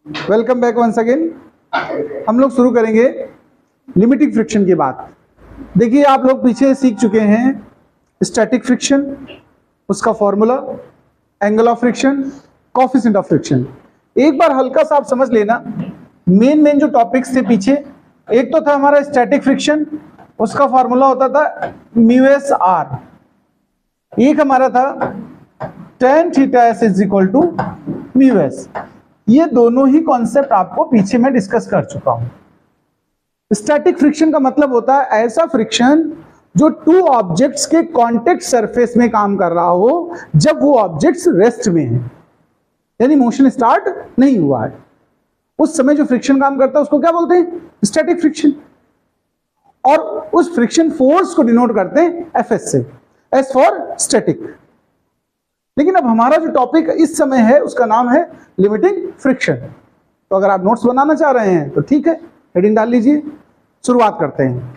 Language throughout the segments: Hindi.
Welcome back once again. हम लोग शुरू करेंगे लिमिटिंग फ्रिक्शन की बात। देखिए, आप लोग पीछे सीख चुके हैं स्टैटिक फ्रिक्शन, उसका formula, angle of friction, coefficient of friction. एक बार हल्का सा आप समझ लेना मेन जो टॉपिक्स थे पीछे। एक तो था हमारा स्टैटिक फ्रिक्शन, उसका फॉर्मूला होता था म्यू एस आर। एक हमारा था tan theta s is equal to mu s. ये दोनों ही कॉन्सेप्ट आपको पीछे मैं डिस्कस कर चुका हूं। स्टैटिक फ्रिक्शन का मतलब होता है ऐसा फ्रिक्शन जो टू ऑब्जेक्ट्स के कांटेक्ट सरफेस में काम कर रहा हो जब वो ऑब्जेक्ट्स रेस्ट में हैं, यानी मोशन स्टार्ट नहीं हुआ है। उस समय जो फ्रिक्शन काम करता है उसको क्या बोलते हैं? Static friction. और उस फ्रिक्शन फोर्स को डिनोट करते हैं एफएस से, एस फॉर स्टैटिक। लेकिन अब हमारा जो टॉपिक इस समय है उसका नाम है लिमिटिंग फ्रिक्शन। तो अगर आप नोट्स बनाना चाह रहे हैं तो ठीक है, हेडिंग डाल लीजिए। शुरुआत करते हैं।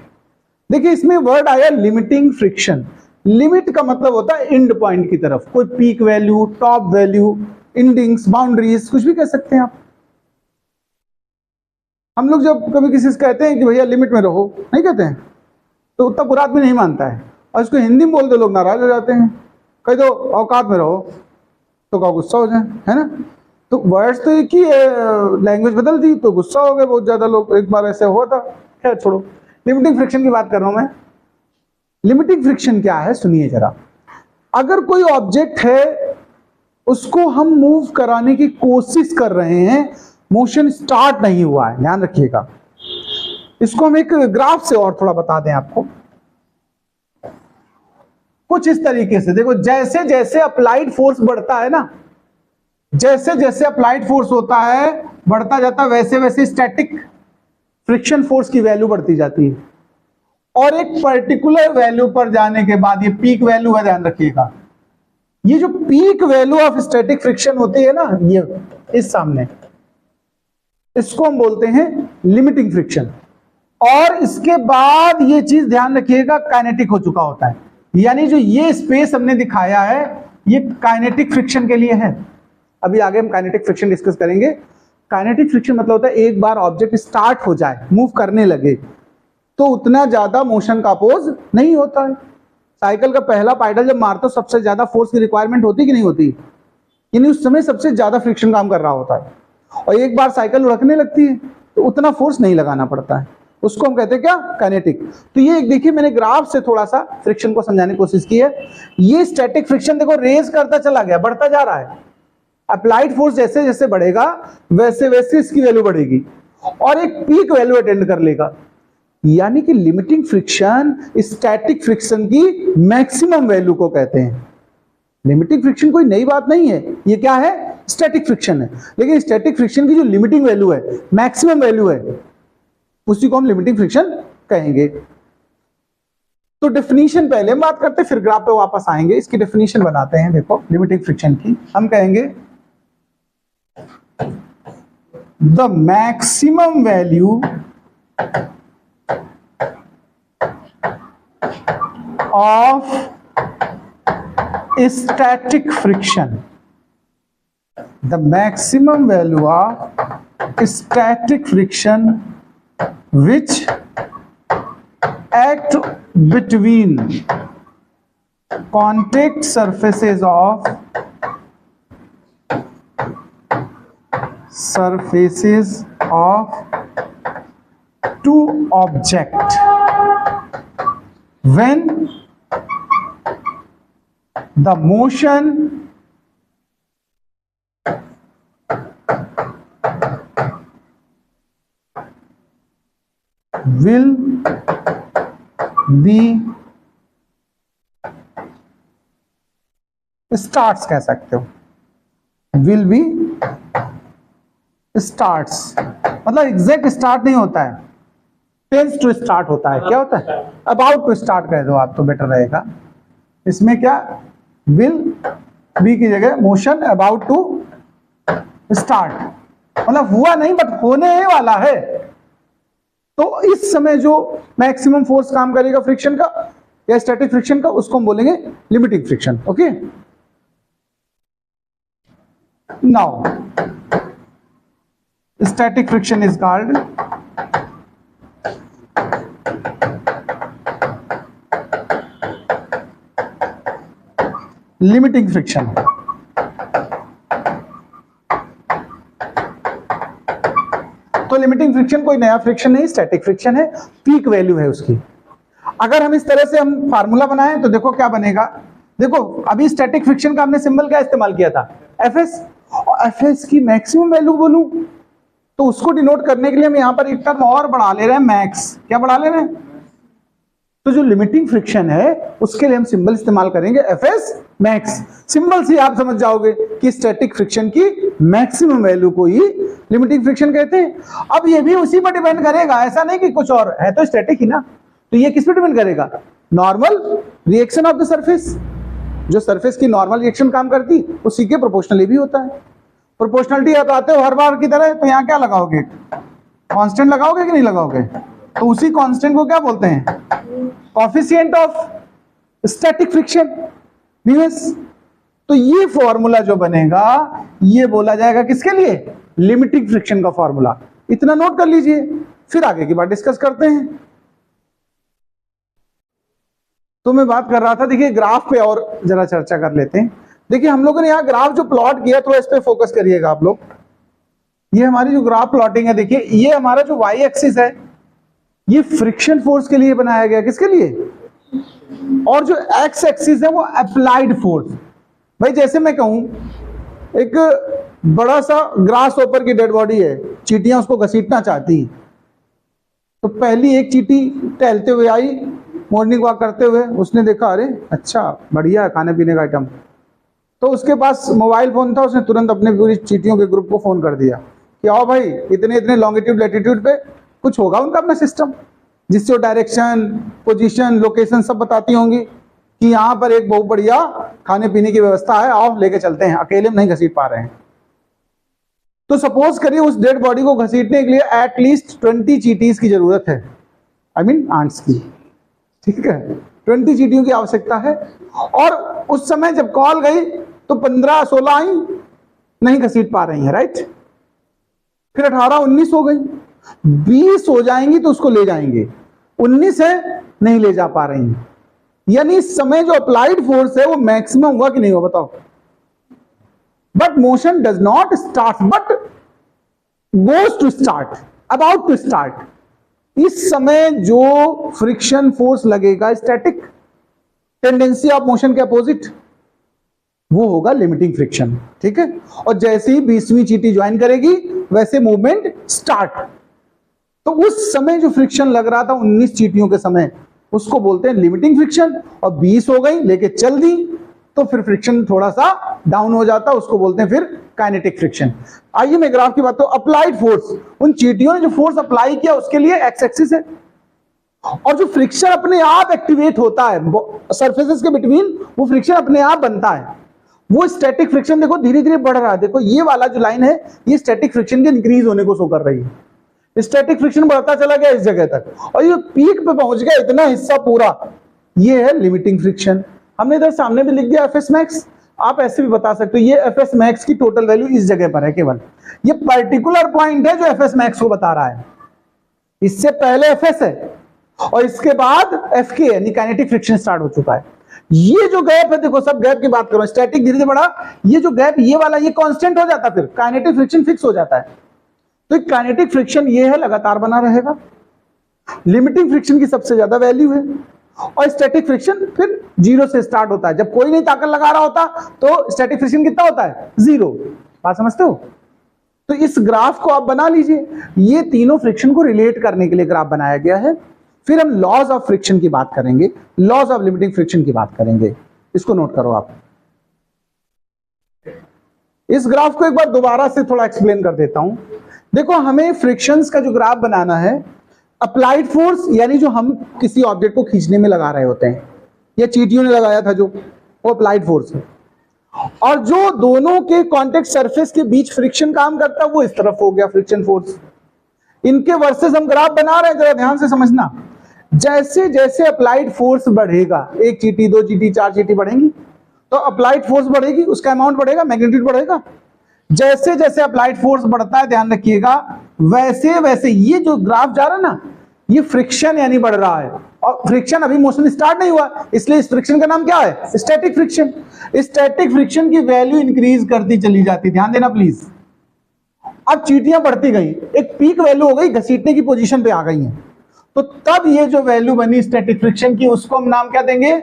देखिए, इसमें वर्ड आया लिमिटिंग फ्रिक्शन। लिमिट का मतलब होता है एंड पॉइंट की तरफ, कोई peak value, top value, endings, boundaries, कुछ भी कह सकते हैं आप। हम लोग जब कभी किसी से कहते हैं कि भैया लिमिट में रहो, नहीं कहते हैं, तो उतना बुरा आदमी नहीं मानता है, और इसको हिंदी में बोल दो लोग नाराज हो जाते हैं। कह दो औकात में रहो तो क्या गुस्सा हो जाए, है ना। तो वर्ड्स तो एक ही है, लैंग्वेज बदल दी तो गुस्सा हो गए बहुत ज्यादा लोग। एक बार ऐसे हुआ था, खैर छोड़ो। लिमिटिंग फ्रिक्शन की बात कर रहा हूं मैं। लिमिटिंग फ्रिक्शन क्या है सुनिए जरा। अगर कोई ऑब्जेक्ट है, उसको हम मूव कराने की कोशिश कर रहे हैं, मोशन स्टार्ट नहीं हुआ है, ध्यान रखिएगा। इसको हम एक ग्राफ से और थोड़ा बता दें आपको। कुछ इस तरीके से देखो, जैसे जैसे अप्लाइड फोर्स बढ़ता है ना, जैसे जैसे अप्लाइड फोर्स होता है बढ़ता जाता है, वैसे वैसे स्टैटिक फ्रिक्शन फोर्स की वैल्यू बढ़ती जाती है। और एक पर्टिकुलर वैल्यू पर जाने के बाद, ये पीक वैल्यू है, ध्यान रखिएगा। ये जो peak value of static friction होती है ना, ये इस सामने, इसको हम बोलते हैं लिमिटिंग फ्रिक्शन। और इसके बाद ये चीज ध्यान रखिएगा काइनेटिक हो चुका होता है, यानी जो ये स्पेस हमने दिखाया है ये काइनेटिक फ्रिक्शन के लिए है। अभी आगे हम काइनेटिक फ्रिक्शन डिस्कस करेंगे। काइनेटिक फ्रिक्शन मतलब होता है एक बार ऑब्जेक्ट स्टार्ट हो जाए, मूव करने लगे, तो उतना ज्यादा मोशन का अपोज नहीं होता है। साइकिल का पहला पाइडल जब मारते हो सबसे ज्यादा फोर्स की रिक्वायरमेंट होती कि नहीं होती, यानी उस समय सबसे ज्यादा फ्रिक्शन काम कर रहा होता है। और एक बार साइकिल लुढ़कने लगती है तो उतना फोर्स नहीं लगाना पड़ता है, उसको हम कहते हैं क्या? काइनेटिक। तो ये देखिए, मैंने ग्राफ से थोड़ा सा फ्रिक्शन को समझाने की कोशिश की है। ये स्टैटिक फ्रिक्शन देखो रेज करता चला गया, बढ़ता जा रहा है। अप्लाइड फोर्स जैसे जैसे बढ़ेगा वैसे वैसे इसकी वैल्यू बढ़ेगी और एक पीक वैल्यू अटेंड कर लेगा। यानी कि लिमिटिंग फ्रिक्शन स्टैटिक फ्रिक्शन की मैक्सिमम वैल्यू को कहते हैं। लिमिटिंग फ्रिक्शन कोई नई बात नहीं है, ये क्या है? स्टैटिक फ्रिक्शन है। लेकिन स्टैटिक फ्रिक्शन की जो लिमिटिंग वैल्यू है, मैक्सिमम वैल्यू है, उसी को हम लिमिटिंग फ्रिक्शन कहेंगे। तो डेफिनेशन पहले हम बात करते हैं, फिर ग्राफ पे वापस आएंगे, इसकी डेफिनेशन बनाते हैं। देखो लिमिटिंग फ्रिक्शन की हम कहेंगे the maximum value of static friction, the maximum value of static friction which act between contact surfaces of two objects when the motion will be starts, कह सकते हो। will be starts मतलब एग्जैक्ट स्टार्ट नहीं होता है, टेंस टू स्टार्ट होता है। क्या होता है? अबाउट टू स्टार्ट कह दो आप तो बेटर रहेगा। इसमें क्या, विल बी की जगह मोशन अबाउट टू स्टार्ट, मतलब हुआ नहीं बट होने वाला है। तो इस समय जो मैक्सिमम फोर्स काम करेगा फ्रिक्शन का या स्टैटिक फ्रिक्शन का, उसको हम बोलेंगे limiting friction. Okay, now static friction is called limiting friction. तो लिमिटिंग फ्रिक्शन कोई नया फ्रिक्शन नहीं, स्टैटिक फ्रिक्शन है, पीक वैल्यू है उसकी। अगर हम इस तरह से हम फार्मूला बनाएं तो देखो क्या बनेगा। देखो अभी स्टैटिक फ्रिक्शन का हमने सिंबल क्या इस्तेमाल किया था, एफएस। और एफएस की मैक्सिमम वैल्यू बोलूं तो उसको डिनोट करने के लिए हम यहां पर एक टर्म और बढ़ा ले रहे हैं, मैक्स। क्या बढ़ा ले रहे हैं? तो जो लिमिटिंग फ्रिक्शन है उसके लिए हम सिंबल इस्तेमाल करेंगे एफएस मैक्स। सिंबल से आप समझ जाओगे कि स्टैटिक फ्रिक्शन की मैक्सिमम वैल्यू को ही लिमिटिंग फ्रिक्शन कहते हैं। अब ये भी उसी पर डिपेंड करेगा, ऐसा नहीं कि कुछ और है, तो स्टैटिक ही ना। तो ये किस पे डिपेंड करेगा? Normal reaction of the surface. जो सरफेस की नॉर्मल रिएक्शन काम करती उसी के प्रोपोर्शनली भी होता है। प्रोपोर्शनलिटी आप आते हो हर बार की तरह, तो यहाँ क्या लगाओगे? कांस्टेंट लगाओगे कि नहीं लगाओगे? तो उसी कांस्टेंट को क्या बोलते हैं? Coefficient of static friction, mu s. तो ये फॉर्मूला जो बनेगा ये बोला जाएगा किसके लिए? लिमिटिंग फ्रिक्शन का फॉर्मूला। इतना नोट कर लीजिए, फिर आगे की बात डिस्कस करते हैं। तो मैं बात कर रहा था, देखिए ग्राफ पे और जरा चर्चा कर लेते हैं। देखिए हम लोगों ने यहाँ ग्राफ जो प्लॉट किया थोड़ा इस पे फोकस करिएगा आप लोग। ये हमारी जो ग्राफ प्लॉटिंग है, देखिए ये हमारा जो वाई एक्सिस है ये फ्रिक्शन फोर्स के लिए बनाया गया। किसके लिए? और जो एक्स एक्सिस है वो अप्लाइड फोर्स। भाई जैसे मैं कहूं एक बड़ा सा ग्रास ओपर की डेड बॉडी है, चींटियां उसको घसीटना चाहती, तो पहली एक चींटी टहलते हुए आई, मॉर्निंग वॉक करते हुए, उसने देखा अरे अच्छा बढ़िया है खाने पीने का आइटम, तो उसके पास मोबाइल फोन था, उसने तुरंत अपने पूरी चींटियों के ग्रुप को फोन कर दिया कि आओ भाई इतने इतने लॉन्गिट्यूड लैटिट्यूड पे कुछ होगा उनका अपना सिस्टम, जिससे वो डायरेक्शन, पोजीशन, लोकेशन सब बताती होंगी कि यहाँ पर एक बहुत बढ़िया खाने पीने की व्यवस्था है, आओ लेके चलते हैं, अकेले में नहीं घसीट पा रहे हैं। तो सपोज करिए उस डेड बॉडी को घसीटने के लिए एटलीस्ट 20 चींटीज की जरूरत है, आई मीन आंट्स की, ठीक है, 20 चींटियों की आवश्यकता है। और उस समय जब कॉल गई तो 15-16 आई, नहीं घसीट पा रही है, राइट। फिर 18-19 हो गई, 20 हो जाएंगी तो उसको ले जाएंगे, 19 है नहीं ले जा पा रही हैं। यानी इस समय जो अप्लाइड फोर्स है वो मैक्सिमम हुआ कि नहीं हुआ बताओ? But motion does not start but goes to start, about to start. इस समय जो फ्रिक्शन फोर्स लगेगा स्टैटिक टेंडेंसी ऑफ मोशन के अपोजिट, वो होगा लिमिटिंग फ्रिक्शन, ठीक है। और जैसे ही 20वीं चींटी ज्वाइन करेगी वैसे मूवमेंट स्टार्ट। तो उस समय जो फ्रिक्शन लग रहा था 19 चींटियों के समय, उसको बोलते हैं लिमिटिंग फ्रिक्शन। और 20 हो गई लेके चल दी तो फिर फ्रिक्शन थोड़ा सा डाउन हो जाता है, उसको बोलते हैं फिर काइनेटिक फ्रिक्शन। आइए मैं ग्राफ की बात करूं। अप्लाइड फोर्स, उन चींटियों ने जो फोर्स अप्लाई किया उसके लिए एक्स एक्सिस है, और जो फ्रिक्शन अपने आप एक्टिवेट होता है सरफेसेस के बिटवीन, वो फ्रिक्शन अपने आप बनता है, वो स्टैटिक फ्रिक्शन देखो धीरे धीरे बढ़ रहा है। देखो ये वाला जो लाइन है ये स्टैटिक फ्रिक्शन के इंक्रीज होने को शो कर रही है। स्टैटिक फ्रिक्शन बढ़ता चला गया इस जगह तक, और ये पीक पे पहुंच गया इतना हिस्सा पूरा, ये है लिमिटिंग फ्रिक्शन। हमने इधर सामने भी लिख दिया एफ एस मैक्स, आप ऐसे भी बता सकते हो ये एफ एस मैक्स की टोटल वैल्यू इस जगह पर है, केवल ये पर्टिकुलर पॉइंट है जो एफ एस मैक्स को बता रहा है। इससे पहले एफ एस है और इसके बाद एफ के यानी काइनेटिक फ्रिक्शन स्टार्ट हो चुका है। ये जो गैप है, देखो सब गैप की बात करो, स्टैटिक धीरे धीरे बढ़ा, ये जो गैप ये वाला ये कांस्टेंट हो जाता, फिर काइनेटिक फ्रिक्शन फिक्स हो जाता है। तो काइनेटिक फ्रिक्शन ये है लगातार बना रहेगा, लिमिटिंग फ्रिक्शन की सबसे ज्यादा वैल्यू है, और स्टैटिक फ्रिक्शन फिर 0 से स्टार्ट होता है। जब कोई नहीं ताकत लगा रहा होता तो स्टैटिक फ्रिक्शन कितना होता है? 0। बात समझते हो? तो इस ग्राफ को आप बना लीजिए, ये तीनों फ्रिक्शन को रिलेट करने के लिए ग्राफ बनाया गया है। फिर हम लॉज ऑफ फ्रिक्शन की बात करेंगे, लॉज ऑफ लिमिटिंग फ्रिक्शन की बात करेंगे, इसको नोट करो आप। इस ग्राफ को एक बार दोबारा से थोड़ा एक्सप्लेन कर देता हूं। देखो हमें फ्रिक्शंस का जो ग्राफ बनाना है, अप्लाइड फोर्स यानी जो हम किसी ऑब्जेक्ट को खींचने में लगा रहे होते हैं, या चींटियों ने लगाया था जो, वो अप्लाइड फोर्स है। और जो दोनों के कॉन्टेक्ट सरफेस के बीच फ्रिक्शन काम करता है वो इस तरफ हो गया फ्रिक्शन फोर्स। इनके वर्सेस हम ग्राफ बना रहे हैं, जरा ध्यान से समझना। जैसे जैसे अप्लाइड फोर्स बढ़ेगा, एक चींटी, 2 चींटी, 4 चींटी बढ़ेंगी, तो अप्लाइड फोर्स बढ़ेगी, उसका अमाउंट बढ़ेगा, मैग्नीट्यूड बढ़ेगा। जैसे जैसे अप्लाइड फोर्स बढ़ता है, ध्यान रखिएगा, वैसे वैसे ये जो ग्राफ जा रहा है ना, ये फ्रिक्शन यानी बढ़ रहा है, और फ्रिक्शन अभी मोशन स्टार्ट नहीं हुआ, इसलिए इस फ्रिक्शन का नाम क्या है? Static friction. स्टैटिक फ्रिक्शन की वैल्यू इंक्रीज करती चली जाती, ध्यान देना प्लीज। अब चीटियां बढ़ती गई, एक पीक वैल्यू हो गई, घसीटने की पोजीशन पे आ गई है, तो तब ये जो वैल्यू बनी स्टैटिक फ्रिक्शन की, उसको हम नाम क्या देंगे?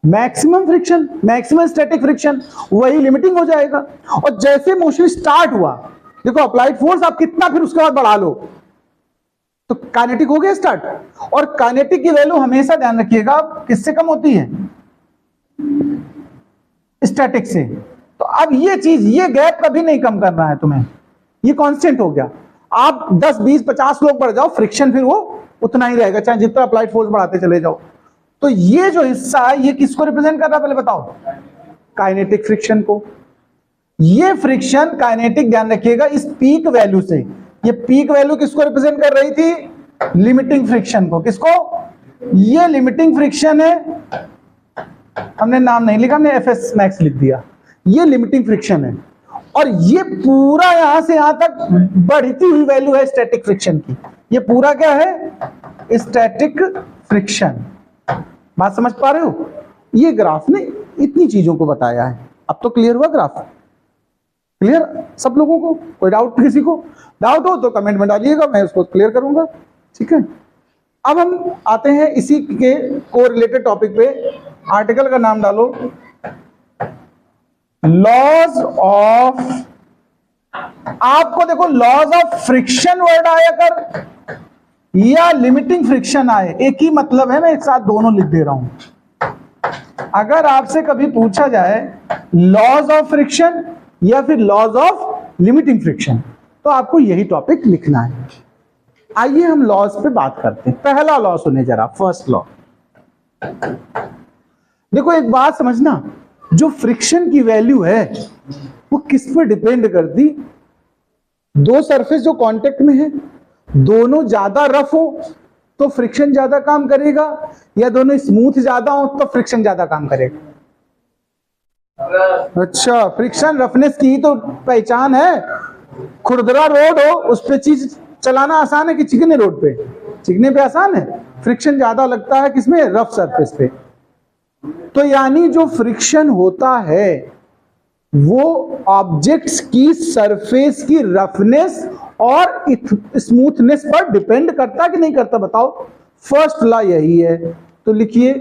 Maximum friction, maximum static friction, वही लिमिटिंग हो जाएगा। और जैसे मोशन स्टार्ट हुआ, देखो अप्लाइड फोर्स आप कितना फिर उसके बाद बढ़ा लो, तो काइनेटिक हो गया स्टार्ट, और काइनेटिक की वैल्यू हमेशा ध्यान रखिएगा किससे कम होती है? स्टैटिक से। तो अब ये चीज, ये गैप कभी नहीं कम करना है तुम्हें, ये कांस्टेंट हो गया। आप 10 20 50 लोग बढ़ जाओ, फ्रिक्शन फिर वो उतना ही रहेगा, चाहे जितना अप्लाइड फोर्स बढ़ाते चले जाओ। तो ये जो हिस्सा है, ये किसको रिप्रेजेंट कर रहा है पहले बताओ? काइनेटिक फ्रिक्शन को। ये फ्रिक्शन काइनेटिक, ध्यान रखिएगा, इस पीक वैल्यू से, ये पीक वैल्यू किसको रिप्रेजेंट कर रही थी? लिमिटिंग फ्रिक्शन को। किसको? ये लिमिटिंग फ्रिक्शन है, हमने नाम नहीं लिखा, हमने एफएस मैक्स लिख दिया। ये लिमिटिंग फ्रिक्शन है, और ये पूरा यहां से यहां तक बढ़ती हुई वैल्यू है स्टैटिक फ्रिक्शन की। ये पूरा क्या है? Static friction. बात समझ पा रहे हो? ये ग्राफ ने इतनी चीजों को बताया है। अब तो क्लियर हुआ ग्राफ? क्लियर सब लोगों को? कोई डाउट? किसी को डाउट हो तो कमेंट में डालिएगा, मैं उसको क्लियर करूंगा, ठीक है। अब हम आते हैं इसी के को रिलेटेड टॉपिक पे। आर्टिकल का नाम डालो, लॉज ऑफ, आपको देखो लॉज ऑफ फ्रिक्शन वर्ड आया कर या लिमिटिंग फ्रिक्शन आए, एक ही मतलब है, मैं एक साथ दोनों लिख दे रहा हूं। अगर आपसे कभी पूछा जाए लॉज ऑफ फ्रिक्शन या फिर लॉज ऑफ लिमिटिंग फ्रिक्शन, तो आपको यही टॉपिक लिखना है। आइए हम लॉज पे बात करते हैं। पहला लॉ सुने जरा, फर्स्ट लॉ। देखो एक बात समझना, जो फ्रिक्शन की वैल्यू है वो किस पर डिपेंड करती? दो सरफेस जो कांटेक्ट में है, दोनों ज्यादा रफ हो तो फ्रिक्शन ज्यादा काम करेगा, या दोनों स्मूथ ज्यादा हो तो फ्रिक्शन ज्यादा काम करेगा? अच्छा, फ्रिक्शन रफनेस की तो पहचान है। खुरदरा रोड हो, उस पे चीज चलाना आसान है कि चिकने रोड पे? चिकने पे आसान है। फ्रिक्शन ज्यादा लगता है किसमें? रफ सरफेस पे। तो यानी जो फ्रिक्शन होता है वो ऑब्जेक्ट्स की सरफेस की रफनेस और स्मूथनेस पर डिपेंड करता कि नहीं करता? बताओ। फर्स्ट लॉ यही है, तो लिखिए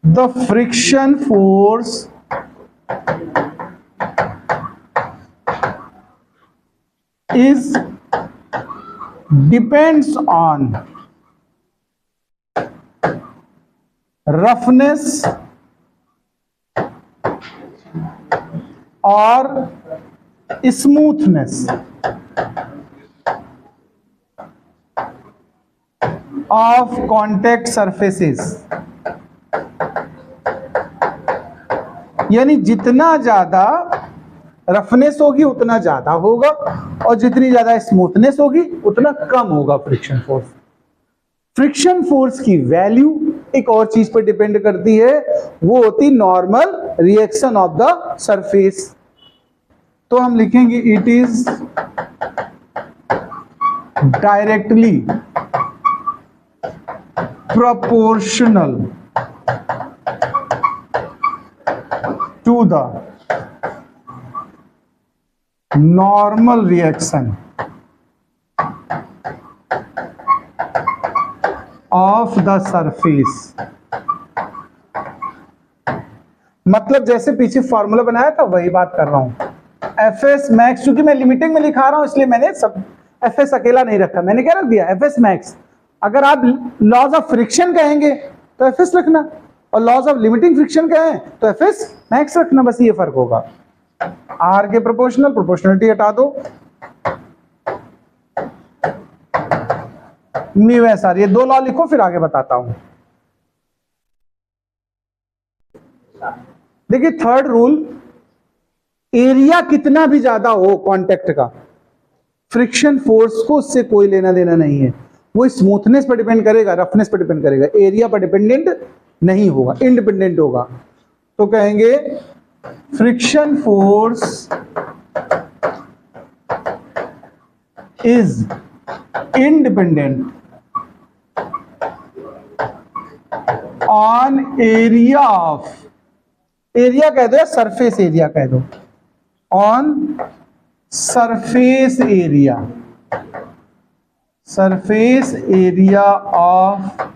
the friction force is depends on roughness और स्मूथनेस ऑफ कॉन्टेक्ट सरफेसेस। यानी जितना ज्यादा रफनेस होगी उतना ज्यादा होगा, और जितनी ज्यादा स्मूथनेस होगी उतना कम होगा फ्रिक्शन फोर्स। फ्रिक्शन फोर्स की वैल्यू एक और चीज पर डिपेंड करती है, वो होती normal reaction of the surface. तो हम लिखेंगे it is directly proportional to the normal reaction of the surface. मतलब जैसे पीछे फॉर्मूला बनाया था वही बात कर रहा हूं। एफ एस मैक्स, चूंकि मैं लिमिटिंग में लिखा रहा हूं इसलिए मैंने सब एफ एस अकेला नहीं रखा, मैंने क्या रख दिया? F S max. अगर आप लॉज ऑफ फ्रिक्शन कहेंगे तो एफ एस रखना, और लॉज ऑफ लिमिटिंग फ्रिक्शन कहें तो एफ एस मैक्स रखना, बस ये फर्क होगा। आर के प्रोपोर्शनल, प्रोपोर्शनलिटी हटा दो, म्यू एस आर, ये दो लॉ लिखो फिर आगे बताता हूं। देखिए थर्ड रूल, एरिया कितना भी ज्यादा हो कांटेक्ट का, फ्रिक्शन फोर्स को उससे कोई लेना देना नहीं है। वो स्मूथनेस पर डिपेंड करेगा, रफनेस पर डिपेंड करेगा, एरिया पर डिपेंडेंट नहीं होगा, इंडिपेंडेंट होगा। तो कहेंगे friction force is independent on area of, area कह दो या सरफेस एरिया कह दो, on surface area, surface area of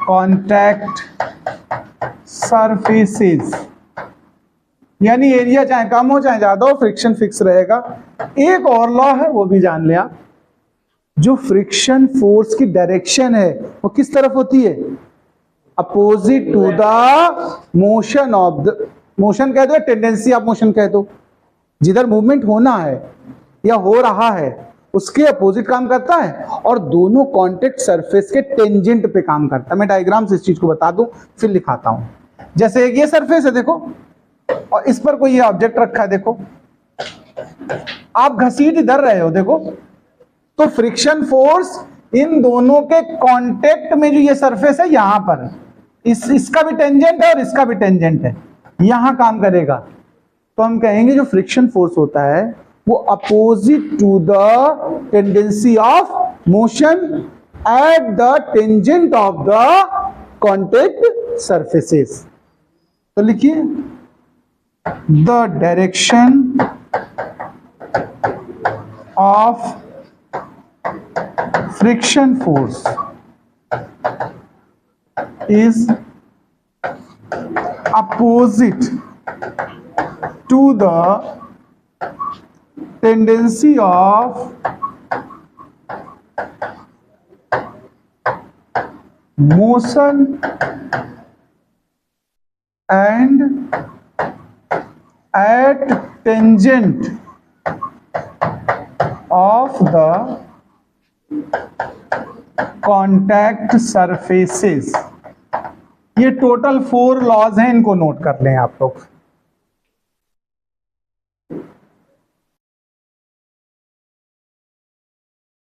contact surfaces, यानी एरिया चाहे कम हो चाहे ज्यादा हो, फ्रिक्शन फिक्स रहेगा। एक और लॉ है वो भी जान लिया, जो फ्रिक्शन फोर्स की डायरेक्शन है वो किस तरफ होती है, opposite to the motion of the, motion कह दो या टेंडेंसी ऑफ मोशन कह दो, जिधर मूवमेंट होना है या हो रहा है उसके अपोजिट काम करता है और दोनों कॉन्टेक्ट सरफेस के टेंजेंट पे काम करता है। मैं डायग्राम से इस चीज को बता दूं फिर लिखाता हूं। जैसे एक ये सरफेस है देखो, और इस पर कोई ये ऑब्जेक्ट रखा है देखो, आप घसीट इधर रहे हो देखो, तो फ्रिक्शन फोर्स इन दोनों के कांटेक्ट में जो ये सरफेस है यहां पर, इसका भी टेंजेंट है और इसका भी टेंजेंट है, यहां काम करेगा। तो हम कहेंगे जो फ्रिक्शन फोर्स होता है वो opposite to the tendency of motion at the tangent of the contact surfaces. तो लिखिए the direction of friction force is opposite to the tendency of motion and at tangent of the contact surfaces। ये टोटल 4 लॉज हैं, इनको नोट कर लें आप लोग।